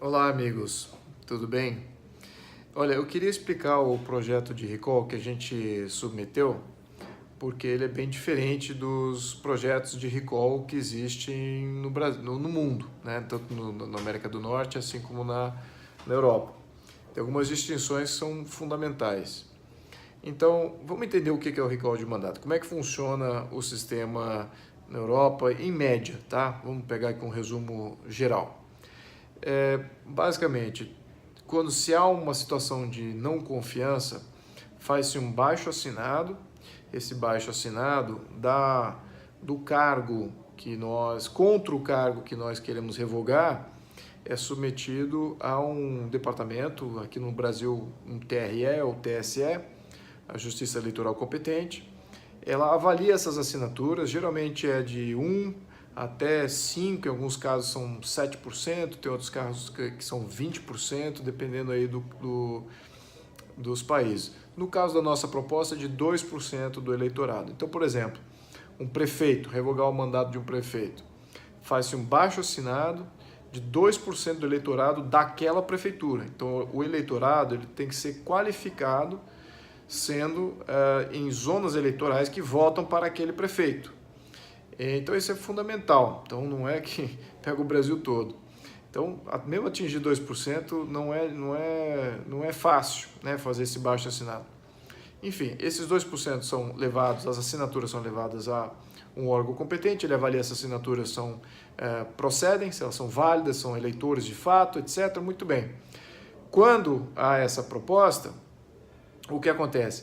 Olá, amigos, tudo bem? Olha, eu queria explicar o projeto de recall que a gente submeteu, porque ele é bem diferente dos projetos de recall que existem no Brasil, no mundo, né? Tanto na América do Norte, assim como na Europa. Tem algumas distinções que são fundamentais. Então, vamos entender o que é o recall de mandato. Como é que funciona o sistema na Europa, em média, tá? Vamos pegar aqui um resumo geral. Basicamente, quando se há uma situação de não confiança, faz-se um baixo assinado. Esse baixo assinado dá do cargo que nós, contra o cargo que nós queremos revogar, é submetido a um departamento, aqui no Brasil um TRE ou TSE, a Justiça Eleitoral Competente. Ela avalia essas assinaturas, geralmente é de 1 até 5, em alguns casos são 7%, tem outros casos que são 20%, dependendo aí dos países. No caso da nossa proposta, é de 2% do eleitorado. Então, por exemplo, um prefeito, revogar o mandato de um prefeito, faz-se um baixo assinado de 2% do eleitorado daquela prefeitura. Então, o eleitorado ele tem que ser qualificado sendo em zonas eleitorais que votam para aquele prefeito. Então isso é fundamental, então não é que pega o Brasil todo. Então, mesmo atingir 2% não é fácil, né, fazer esse baixo assinado. Enfim, esses 2% são levados, as assinaturas são levadas a um órgão competente, ele avalia se as assinaturas procedem, se elas são válidas, são eleitores de fato, etc. Muito bem. Quando há essa proposta, o que acontece?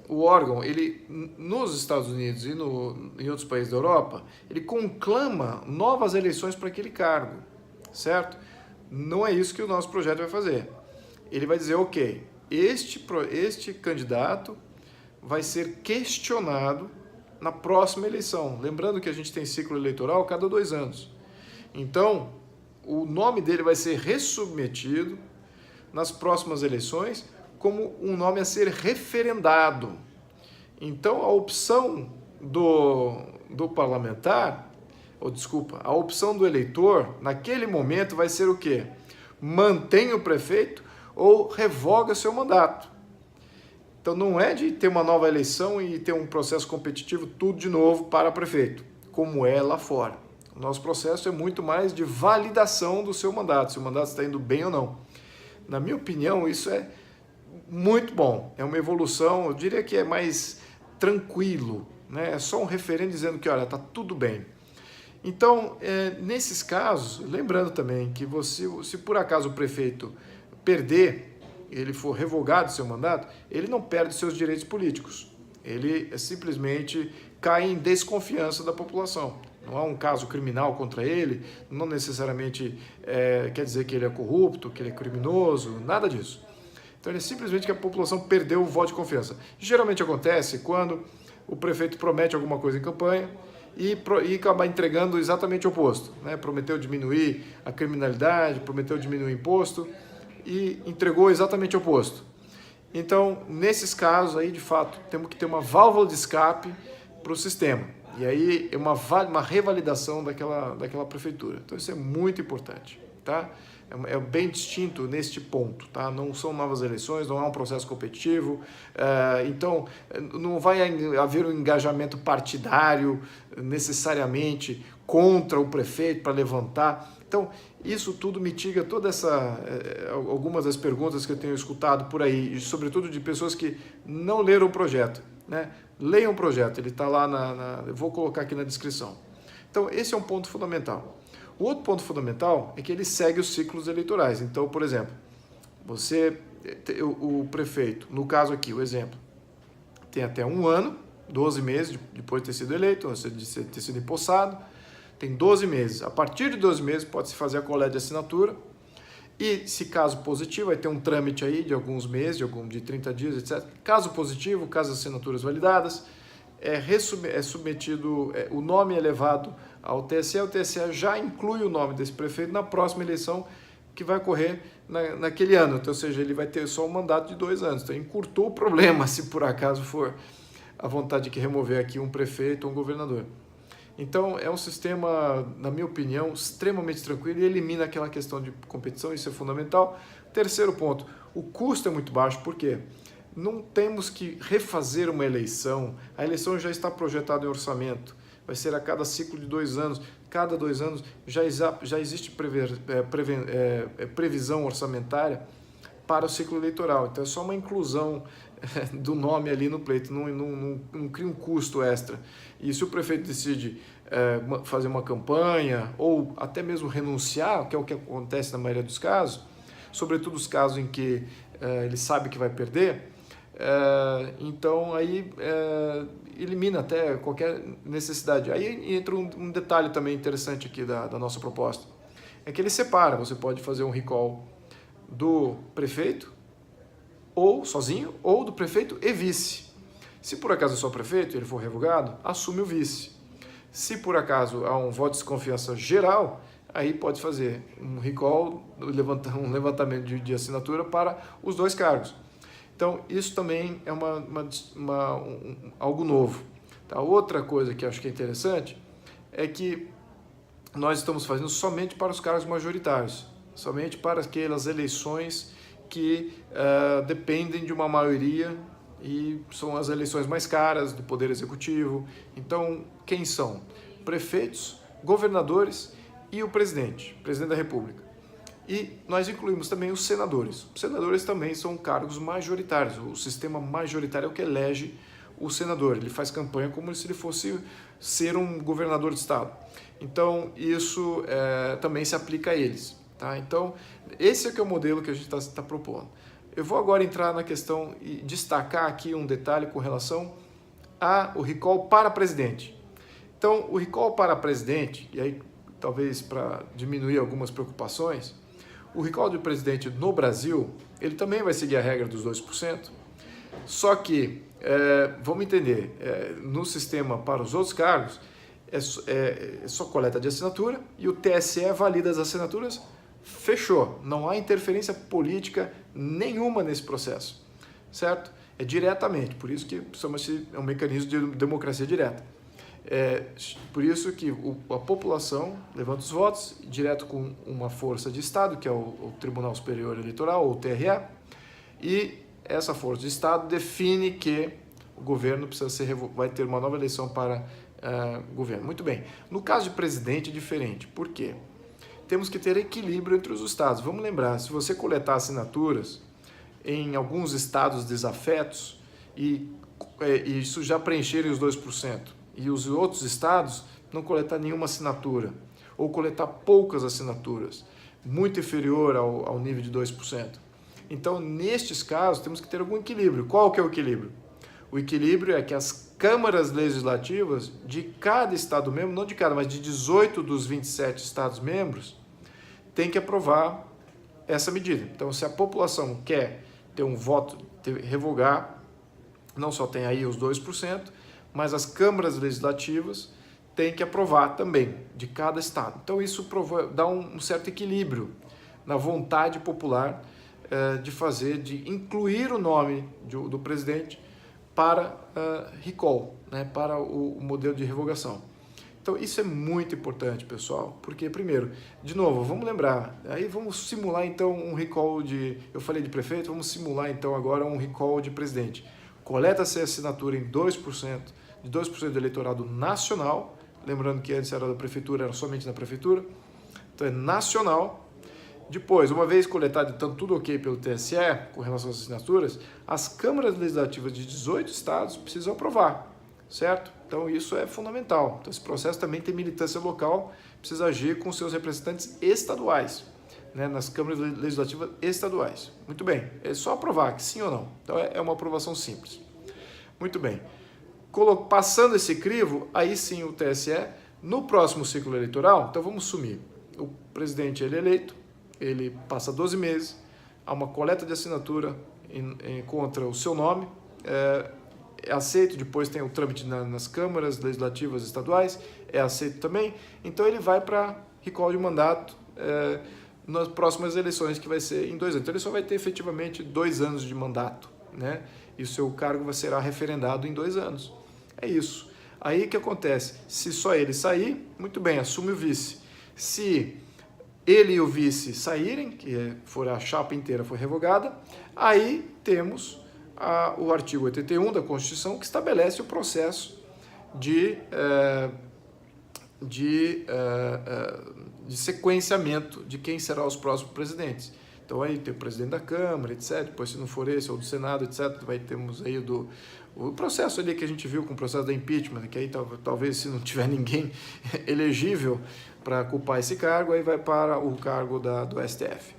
O órgão, ele, nos Estados Unidos e em outros países da Europa, ele conclama novas eleições para aquele cargo, certo? Não é isso que o nosso projeto vai fazer. Ele vai dizer, ok, este candidato vai ser questionado na próxima eleição. Lembrando que a gente tem ciclo eleitoral cada 2 anos. Então, o nome dele vai ser ressubmetido nas próximas eleições como um nome a ser referendado. Então, a opção do parlamentar, a opção do eleitor, naquele momento vai ser o quê? Mantém o prefeito ou revoga seu mandato. Então, não é de ter uma nova eleição e ter um processo competitivo tudo de novo para prefeito, como é lá fora. O nosso processo é muito mais de validação do seu mandato, se o mandato está indo bem ou não. Na minha opinião, isso é muito bom, é uma evolução, eu diria que é mais tranquilo, né? É só um referendo dizendo que, olha, está tudo bem. Então, nesses casos, lembrando também que se por acaso o prefeito perder, ele for revogado seu mandato, ele não perde seus direitos políticos, ele simplesmente cai em desconfiança da população. Não há um caso criminal contra ele, não necessariamente quer dizer que ele é corrupto, que ele é criminoso, nada disso. Então, ele é simplesmente que a população perdeu o voto de confiança. Geralmente acontece quando o prefeito promete alguma coisa em campanha e acaba entregando exatamente o oposto, né? Prometeu diminuir a criminalidade, prometeu diminuir o imposto e entregou exatamente o oposto. Então, nesses casos aí, de fato, temos que ter uma válvula de escape para o sistema. E aí é uma revalidação daquela prefeitura. Então isso é muito importante, tá? É bem distinto neste ponto, tá? Não são novas eleições, não é um processo competitivo, então não vai haver um engajamento partidário necessariamente contra o prefeito para levantar. Então isso tudo mitiga algumas das perguntas que eu tenho escutado por aí, sobretudo de pessoas que não leram o projeto, né? Leiam o projeto, ele está lá eu vou colocar aqui na descrição. Então, esse é um ponto fundamental. O outro ponto fundamental é que ele segue os ciclos eleitorais. Então, por exemplo, o prefeito, no caso aqui, o exemplo, tem até 1 ano, 12 meses depois de ter sido eleito, de ter sido empossado, tem 12 meses. A partir de 12 meses pode-se fazer a coleta de assinatura e, se caso positivo, vai ter um trâmite aí de alguns meses, de 30 dias, etc. Caso positivo, caso as assinaturas validadas, é submetido, o nome é levado ao TSE, o TSE já inclui o nome desse prefeito na próxima eleição que vai ocorrer naquele ano, então, ou seja, ele vai ter só um mandato de 2 anos, então encurtou o problema se por acaso for a vontade de remover aqui um prefeito ou um governador. Então, é um sistema, na minha opinião, extremamente tranquilo e elimina aquela questão de competição, isso é fundamental. Terceiro ponto, o custo é muito baixo, por quê? Não temos que refazer uma eleição, a eleição já está projetada em orçamento, vai ser a cada ciclo de 2 anos, cada 2 anos já existe previsão orçamentária para o ciclo eleitoral, então é só uma inclusão do nome ali no pleito, não cria um custo extra. E se o prefeito decide fazer uma campanha ou até mesmo renunciar, que é o que acontece na maioria dos casos, sobretudo os casos em que ele sabe que vai perder, então aí elimina até qualquer necessidade. Aí entra um detalhe também interessante aqui da nossa proposta, é que ele separa, você pode fazer um recall do prefeito, ou sozinho, ou do prefeito e vice. Se por acaso é só o prefeito e ele for revogado, assume o vice. Se por acaso há um voto de desconfiança geral, aí pode fazer um recall, um levantamento de assinatura para os 2 cargos. Então, isso também é algo novo. Tá? Outra coisa que eu acho que é interessante é que nós estamos fazendo somente para os cargos majoritários, somente para aquelas eleições que dependem de uma maioria e são as eleições mais caras do Poder Executivo. Então, quem são? Prefeitos, governadores e o presidente da República. E nós incluímos também os senadores. Os senadores também são cargos majoritários. O sistema majoritário é o que elege o senador. Ele faz campanha como se ele fosse ser um governador de estado. Então, isso também se aplica a eles. Tá? Então, esse é que é o modelo que a gente está propondo. Eu vou agora entrar na questão e destacar aqui um detalhe com relação ao recall para presidente. Então, o recall para presidente, e aí talvez para diminuir algumas preocupações, o recall de presidente no Brasil, ele também vai seguir a regra dos 2%, só que, vamos entender, no sistema para os outros cargos, é só coleta de assinatura e o TSE valida as assinaturas. Fechou, não há interferência política nenhuma nesse processo, certo? É diretamente, por isso que chama-se um mecanismo de democracia direta. Por isso que a população levanta os votos direto com uma força de Estado, que é o Tribunal Superior Eleitoral, ou o TRE, e essa força de Estado define que o governo vai ter uma nova eleição para governo. Muito bem, no caso de presidente é diferente, por quê? Temos que ter equilíbrio entre os estados. Vamos lembrar, se você coletar assinaturas em alguns estados desafetos e isso já preencherem os 2%, e os outros estados não coletar nenhuma assinatura, ou coletar poucas assinaturas, muito inferior ao nível de 2%. Então, nestes casos, temos que ter algum equilíbrio. Qual que é o equilíbrio? O equilíbrio é que as câmaras legislativas de cada estado membro, não de cada, mas de 18 dos 27 estados membros, tem que aprovar essa medida. Então, se a população quer ter um voto, revogar, não só tem aí os 2%, mas as câmaras legislativas têm que aprovar também, de cada estado. Então, isso dá um certo equilíbrio na vontade popular de incluir o nome do presidente para recall, né, para o modelo de revogação. Então, isso é muito importante, pessoal, porque, primeiro, de novo, vamos lembrar, aí vamos simular, então, um recall eu falei de prefeito, vamos simular, então, agora um recall de presidente. Coleta-se a assinatura em 2%, de 2% do eleitorado nacional, lembrando que antes era da prefeitura, era somente na prefeitura, então é nacional. Depois, uma vez coletado, então, tudo ok pelo TSE, com relação às assinaturas, as câmaras legislativas de 18 estados precisam aprovar, certo? Então, isso é fundamental. Então, esse processo também tem militância local, precisa agir com seus representantes estaduais, né, nas câmaras legislativas estaduais. Muito bem, é só aprovar, sim ou não. Então, é uma aprovação simples. Muito bem. Passando esse crivo, aí sim o TSE, no próximo ciclo eleitoral, então vamos sumir. O presidente ele é eleito, ele passa 12 meses, há uma coleta de assinatura contra o seu nome, é aceito, depois tem o trâmite nas câmaras legislativas estaduais, é aceito também, então ele vai para recall de mandato nas próximas eleições, que vai ser em 2 anos. Então ele só vai ter efetivamente 2 anos de mandato, né? E o seu cargo será referendado em 2 anos. É isso. Aí o que acontece? Se só ele sair, muito bem, assume o vice. Se ele e o vice saírem, que for a chapa inteira for revogada, aí temos o artigo 81 da Constituição, que estabelece o processo de sequenciamento de quem será os próximos presidentes. Então aí tem o presidente da Câmara, etc. Depois, se não for esse, ou do Senado, etc., temos aí o processo ali que a gente viu com o processo da impeachment, que aí talvez se não tiver ninguém elegível para ocupar esse cargo, aí vai para o cargo do STF.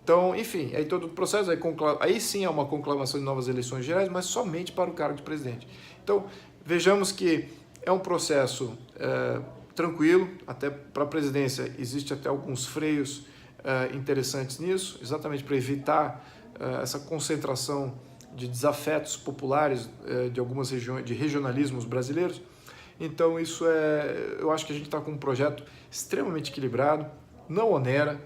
Então, enfim, aí todo o processo, aí sim é uma conclamação de novas eleições gerais, mas somente para o cargo de presidente. Então, vejamos que é um processo tranquilo, até para a presidência existe até alguns freios interessantes nisso, exatamente para evitar essa concentração de desafetos populares de algumas regiões, de regionalismos brasileiros. Então isso eu acho que a gente está com um projeto extremamente equilibrado, não onera,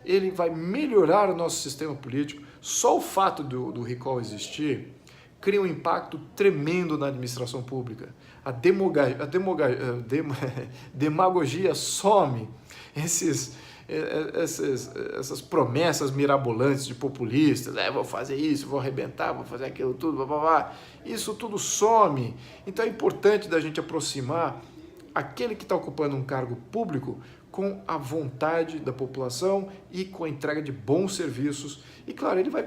ele vai melhorar o nosso sistema político. Só o fato do recall existir cria um impacto tremendo na administração pública. A demagogia some, essas promessas mirabolantes de populistas, vou fazer isso, vou arrebentar, vou fazer aquilo tudo, blá, blá, blá. Isso tudo some. Então é importante da gente aproximar aquele que está ocupando um cargo público com a vontade da população e com a entrega de bons serviços. E claro, ele vai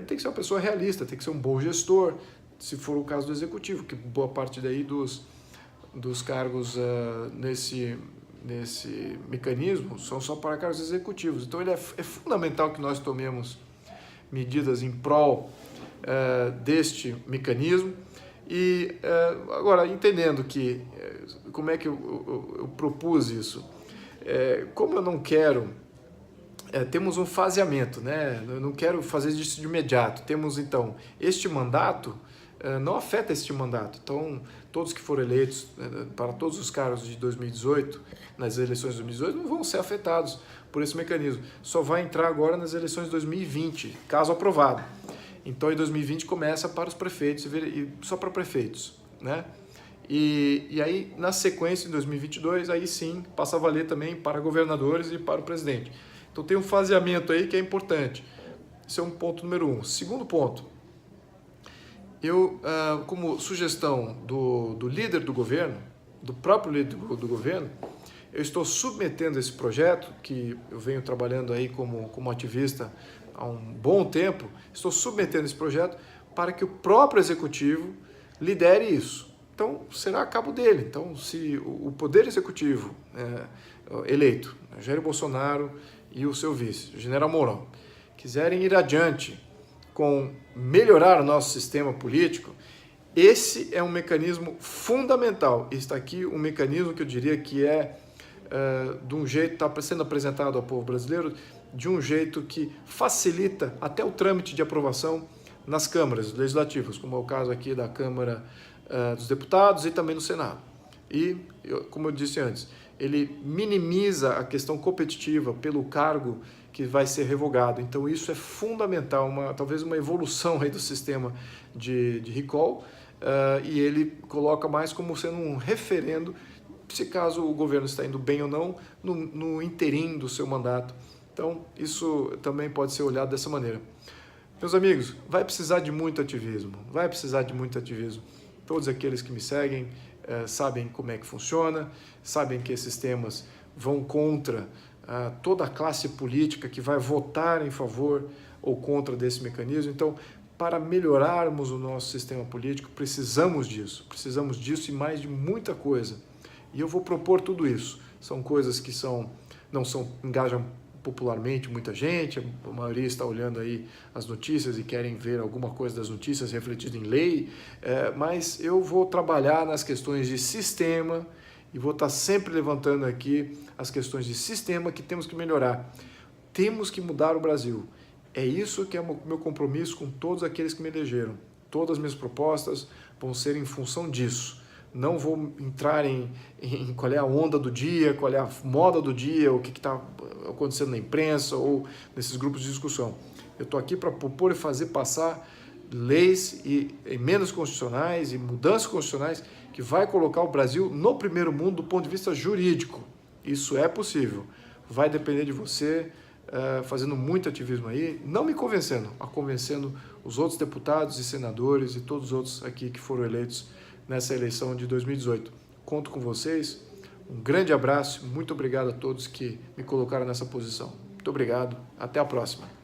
ter que ser uma pessoa realista, tem que ser um bom gestor, se for o caso do executivo, que boa parte daí dos cargos nesse mecanismo são só para cargos executivos. Então é fundamental que nós tomemos medidas em prol deste mecanismo. E agora, entendendo que como é que eu propus isso, como eu não quero, temos um faseamento, né? Eu não quero fazer isso de imediato. Temos então este mandato, não afeta este mandato. Então, todos que foram eleitos para todos os cargos de 2018, nas eleições de 2018, não vão ser afetados por esse mecanismo. Só vai entrar agora nas eleições de 2020, caso aprovado. Então, em 2020 começa para os prefeitos, e só para prefeitos, né? E aí, na sequência, em 2022, aí sim, passa a valer também para governadores e para o presidente. Então, tem um faseamento aí que é importante. Esse é um ponto número 1. Segundo ponto, eu, como sugestão do líder do governo, do próprio líder do governo, eu estou submetendo esse projeto, que eu venho trabalhando aí como ativista há um bom tempo, estou submetendo esse projeto para que o próprio executivo lidere isso. Então, será a cabo dele. Então, se o poder executivo eleito, Jair Bolsonaro e o seu vice, o general Mourão, quiserem ir adiante com melhorar o nosso sistema político, esse é um mecanismo fundamental. Está aqui um mecanismo que eu diria que de um jeito, está sendo apresentado ao povo brasileiro, de um jeito que facilita até o trâmite de aprovação nas câmaras legislativas, como é o caso aqui da Câmara dos Deputados e também no Senado. E, como eu disse antes, ele minimiza a questão competitiva pelo cargo que vai ser revogado. Então isso é fundamental, talvez uma evolução aí do sistema de recall, e ele coloca mais como sendo um referendo, se caso o governo está indo bem ou não, no interim do seu mandato. Então isso também pode ser olhado dessa maneira. Meus amigos, vai precisar de muito ativismo, Todos aqueles que me seguem sabem como é que funciona, sabem que esses temas vão contra toda a classe política que vai votar em favor ou contra desse mecanismo. Então, para melhorarmos o nosso sistema político, precisamos disso e mais de muita coisa. E eu vou propor tudo isso. São coisas que engajam popularmente muita gente, a maioria está olhando aí as notícias e querem ver alguma coisa das notícias refletida em lei, mas eu vou trabalhar nas questões de sistema e vou estar sempre levantando aqui as questões de sistema que temos que melhorar. Temos que mudar o Brasil. É isso que é o meu compromisso com todos aqueles que me elegeram. Todas as minhas propostas vão ser em função disso. Não vou entrar em qual é a onda do dia, qual é a moda do dia, o que está acontecendo na imprensa ou nesses grupos de discussão. Eu estou aqui para propor e fazer passar leis e emendas constitucionais e mudanças constitucionais que vai colocar o Brasil no primeiro mundo do ponto de vista jurídico. Isso é possível. Vai depender de você, fazendo muito ativismo aí, não me convencendo, mas convencendo os outros deputados e senadores e todos os outros aqui que foram eleitos nessa eleição de 2018. Conto com vocês. Um grande abraço, muito obrigado a todos que me colocaram nessa posição. Muito obrigado, até a próxima.